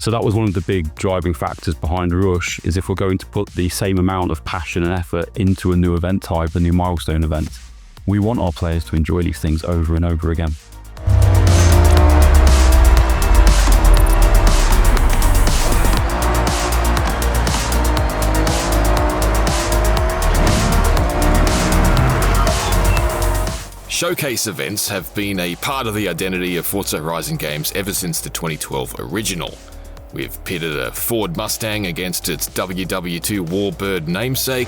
So that was one of the big driving factors behind Rush, is if we're going to put the same amount of passion and effort into a new event type, a new milestone event, we want our players to enjoy these things over and over again. Showcase events have been a part of the identity of Forza Horizon games ever since the 2012 original. We've pitted a Ford Mustang against its WW2 Warbird namesake,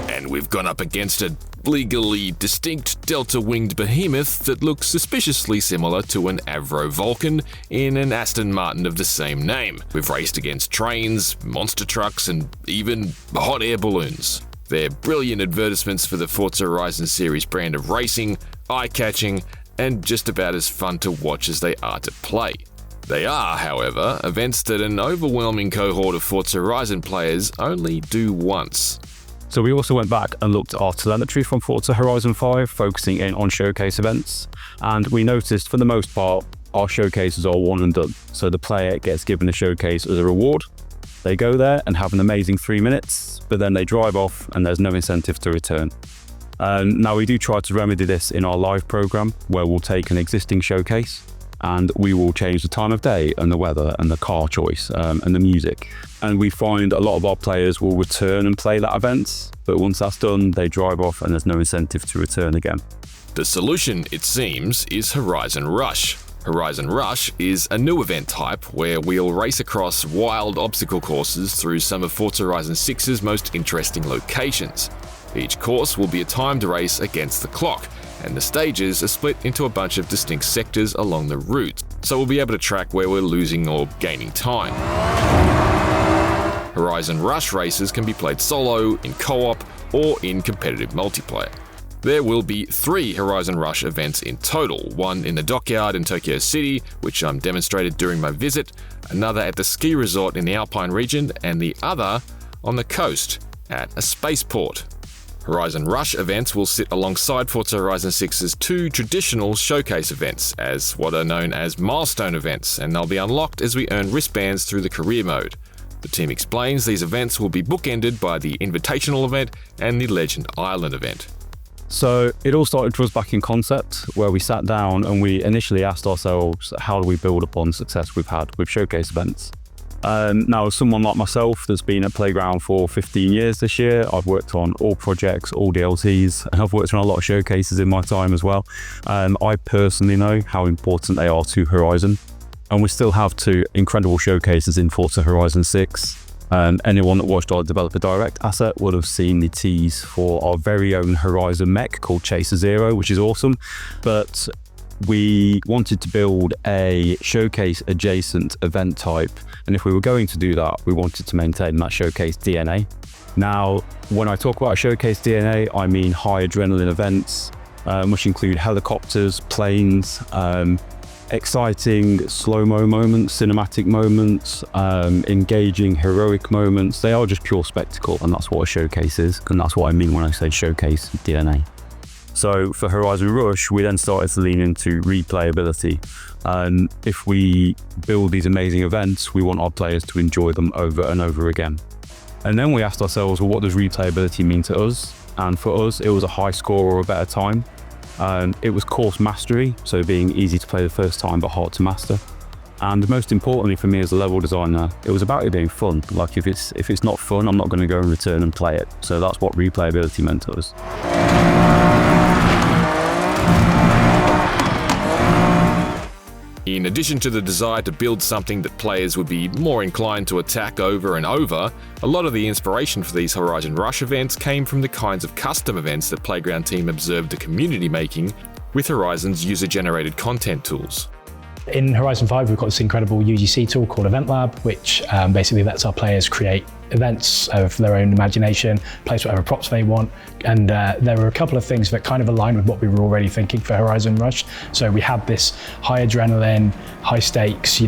and we've gone up against a legally distinct Delta-winged behemoth that looks suspiciously similar to an Avro Vulcan in an Aston Martin of the same name. We've raced against trains, monster trucks, and even hot air balloons. They're brilliant advertisements for the Forza Horizon series brand of racing, eye-catching, and just about as fun to watch as they are to play. They are, however, events that an overwhelming cohort of Forza Horizon players only do once. So we also went back and looked at our telemetry from Forza Horizon 5, focusing in on showcase events, and we noticed for the most part, our showcases are one and done. So the player gets given a showcase as a reward. They go there and have an amazing 3 minutes, but then they drive off and there's no incentive to return. Now we do try to remedy this in our live program, where we'll take an existing showcase and we will change the time of day and the weather and the car choice and the music. And we find a lot of our players will return and play that event, but once that's done, they drive off and there's no incentive to return again. The solution, it seems, is Horizon Rush. Horizon Rush is a new event type where we'll race across wild obstacle courses through some of Forza Horizon 6's most interesting locations. Each course will be a timed race against the clock, and the stages are split into a bunch of distinct sectors along the route, so we'll be able to track where we're losing or gaining time. Horizon Rush races can be played solo, in co-op, or in competitive multiplayer. There will be 3 Horizon Rush events in total, one in the Dockyard in Tokyo City, which demonstrated during my visit, another at the ski resort in the Alpine region, and the other on the coast at a spaceport. Horizon Rush events will sit alongside Forza Horizon 6's 2 traditional showcase events, as what are known as milestone events, and they'll be unlocked as we earn wristbands through the career mode. The team explains these events will be bookended by the Invitational event and the Legend Island event. So it all started for us back in concept, where we sat down and we initially asked ourselves, how do we build upon the success we've had with showcase events? Now, as someone like myself that's been at Playground for 15 years this year, I've worked on all projects, all DLCs, and I've worked on a lot of showcases in my time as well. I personally know how important they are to Horizon, and we still have 2 incredible showcases in Forza Horizon 6. Anyone that watched our Developer Direct asset would have seen the tease for our very own Horizon mech called Chaser Zero, which is awesome. But we wanted to build a showcase adjacent event type, and if we were going to do that, we wanted to maintain that showcase DNA. Now, when I talk about showcase DNA, I mean high adrenaline events, which include helicopters, planes, exciting slow-mo moments, cinematic moments, engaging heroic moments. They are just pure spectacle, and that's what a showcase is, and that's what I mean when I say showcase DNA. So for Horizon Rush, we then started to lean into replayability. And if we build these amazing events, we want our players to enjoy them over and over again. And then we asked ourselves, well, what does replayability mean to us? And for us, it was a high score or a better time. It was course mastery, so being easy to play the first time but hard to master. And most importantly for me as a level designer, it was about it being fun. Like if it's not fun, I'm not going to go and return and play it. So that's what replayability meant to us. In addition to the desire to build something that players would be more inclined to attack over and over, a lot of the inspiration for these Horizon Rush events came from the kinds of custom events that Playground team observed the community making with Horizon's user-generated content tools. In Horizon 5, we've got this incredible UGC tool called Event Lab, which basically lets our players create events of their own imagination, place whatever props they want. And there were a couple of things that kind of aligned with what we were already thinking for Horizon Rush. So we had this high adrenaline, high stakes,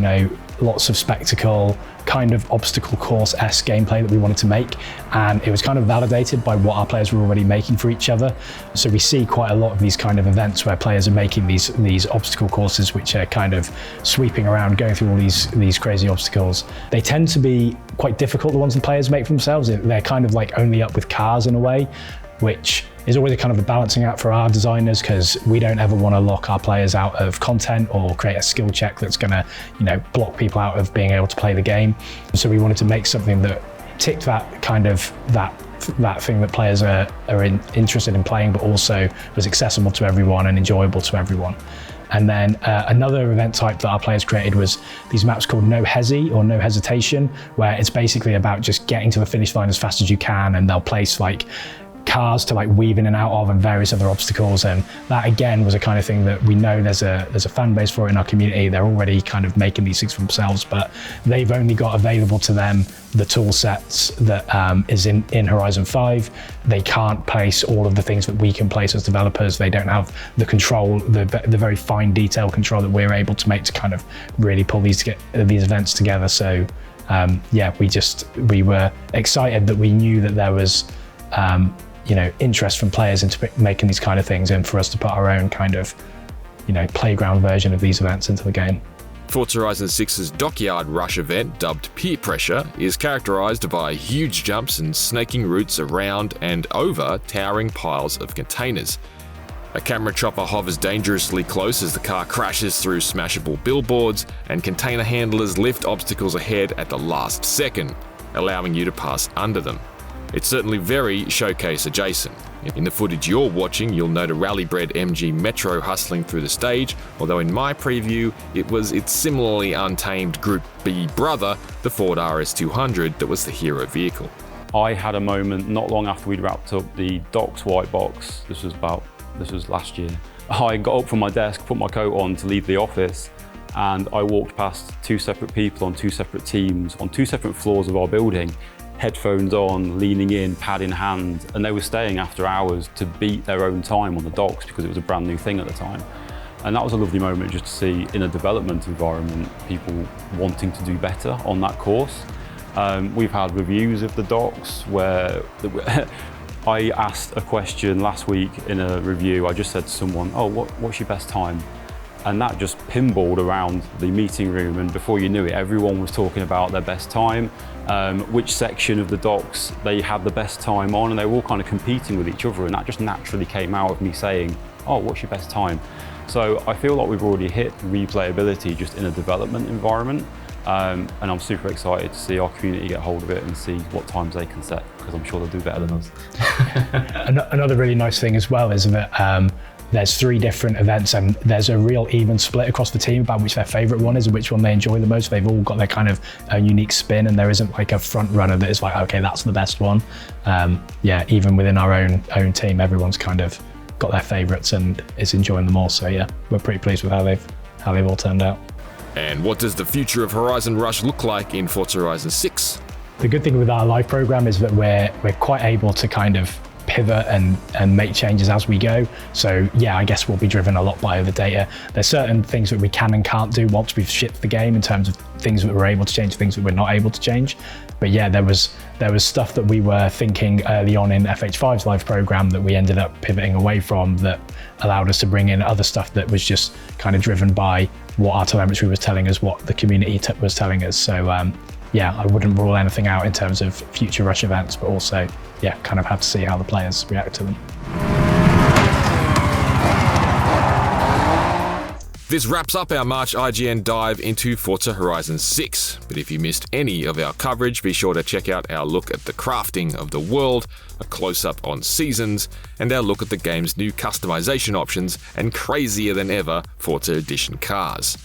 lots of spectacle, kind of obstacle course-esque gameplay that we wanted to make, and it was kind of validated by what our players were already making for each other. So we see quite a lot of these kind of events where players are making these obstacle courses, which are kind of sweeping around, going through all these crazy obstacles. They tend to be quite difficult, the ones the players make for themselves. They're kind of like only up with cars in a way, which is always a kind of a balancing act for our designers, because we don't ever want to lock our players out of content or create a skill check that's going to, block people out of being able to play the game. So we wanted to make something that ticked that kind of that thing that players are interested in playing, but also was accessible to everyone and enjoyable to everyone. And then another event type that our players created was these maps called No Hesi or No Hesitation, where it's basically about just getting to the finish line as fast as you can, and they'll place like cars to like weave in and out of and various other obstacles. And that again was a kind of thing that we know there's a fan base for it in our community. They're already kind of making these things for themselves, but they've only got available to them the tool sets that is in Horizon 5. They can't place all of the things that we can place as developers. They don't have the control, the very fine detail control that we're able to make to kind of really pull these events together. So we were excited that we knew that there was interest from players into making these kind of things, and for us to put our own kind of, playground version of these events into the game. Forza Horizon 6's Dockyard Rush event, dubbed Peer Pressure, is characterised by huge jumps and snaking routes around and over towering piles of containers. A camera chopper hovers dangerously close as the car crashes through smashable billboards, and container handlers lift obstacles ahead at the last second, allowing you to pass under them. It's certainly very showcase adjacent. In the footage you're watching, you'll note a rally-bred MG Metro hustling through the stage, although in my preview, it was its similarly untamed Group B brother, the Ford RS200, that was the hero vehicle. I had a moment not long after we'd wrapped up the Docks white box. This was last year. I got up from my desk, put my coat on to leave the office, and I walked past two separate people on two separate teams on two separate floors of our building, headphones on, leaning in, pad in hand, and they were staying after hours to beat their own time on the docks because it was a brand new thing at the time. And that was a lovely moment just to see, in a development environment, people wanting to do better on that course. We've had reviews of the docks where I asked a question last week in a review. I just said to someone, what's your best time? And that just pinballed around the meeting room, and before you knew it, everyone was talking about their best time, which section of the docks they had the best time on, and they were all kind of competing with each other, and that just naturally came out of me saying, what's your best time? So I feel like we've already hit replayability just in a development environment, and I'm super excited to see our community get hold of it and see what times they can set, because I'm sure they'll do better than us. Another really nice thing as well is that there's 3 different events, and there's a real even split across the team about which their favourite one is and which one they enjoy the most. They've all got their kind of unique spin, and there isn't like a front runner that is like, okay, that's the best one. Even within our own team, everyone's kind of got their favourites and is enjoying them all. So yeah, we're pretty pleased with how they've all turned out. And what does the future of Horizon Rush look like in Forza Horizon 6? The good thing with our live program is that we're quite able to kind of pivot and make changes as we go. So yeah, I guess we'll be driven a lot by the data. There's certain things that we can and can't do once we've shipped the game in terms of things that we're able to change, things that we're not able to change. But yeah, there was stuff that we were thinking early on in FH5's live program that we ended up pivoting away from, that allowed us to bring in other stuff that was just kind of driven by what our telemetry was telling us, what the community was telling us. So I wouldn't rule anything out in terms of future Rush events, but also, kind of have to see how the players react to them. This wraps up our March IGN dive into Forza Horizon 6, but if you missed any of our coverage, be sure to check out our look at the crafting of the world, a close-up on seasons, and our look at the game's new customization options and crazier than ever Forza Edition cars.